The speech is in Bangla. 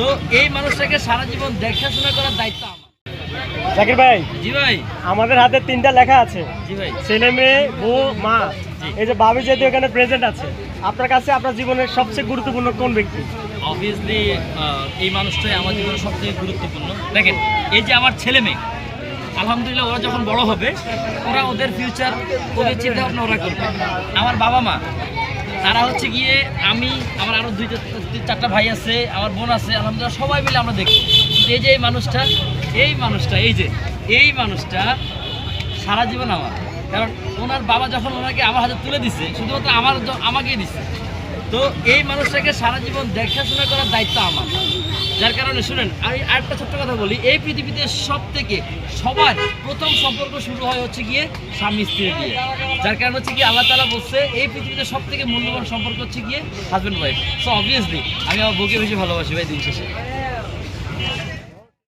তো এই মানুষটাকে সারা জীবন দেখাশোনা করার দায়িত্ব আমার। জাকির ভাই, জি ভাই। আমাদের হাতে 3টা লেখা আছে, জি ভাই। ছেলে মেয়ে বউ মা। এই যে ভাবি যেহেতু এখানে প্রেজেন্ট আছে, আপনার কাছে আপনার জীবনের সবচেয়ে গুরুত্বপূর্ণ কোন ব্যক্তি? অবভিয়াসলি এই মানুষটাই আমার জীবনে সবথেকে গুরুত্বপূর্ণ। দেখেন, এই যে আমার ছেলে মেয়ে, আলহামদুলিল্লাহ ওরা যখন বড় হবে ওরা ওদের ফিউচার, ওদের চিন্তা ভাবনা ওরা করবে। আমার বাবা মা তারা হচ্ছে গিয়ে, আমি, আমার আরও 2-4টা ভাই আছে, আমার বোন আছে, আলহামদুলিল্লাহ সবাই মিলে আমরা দেখি। কিন্তু এই যে এই মানুষটা এই মানুষটা সারা জীবন আমার। কারণ ওনার বাবা যখন ওনাকে আমার হাতে তুলে দিছে, শুধুমাত্র আমাকেই দিচ্ছে। তো এই মানুষটাকে সারা জীবন দেখাশোনা করার দায়িত্ব আমার। যার কারণে শুনেন, আমি আরেকটা ছোট্ট কথা বলি, এই পৃথিবীতে সবার প্রথম সম্পর্ক শুরু হয় হচ্ছে গিয়ে স্বামী স্ত্রী দিয়ে। যার কারণ হচ্ছে গিয়ে আল্লাহ তাআলা বলছে এই পৃথিবীতে সবথেকে মূল্যবান সম্পর্ক হচ্ছে গিয়ে হাজব্যান্ড ওয়াইফ। সো অবভিয়াসলি আমি আমার বউকে বেশি ভালোবাসি ভাই দিন শেষে।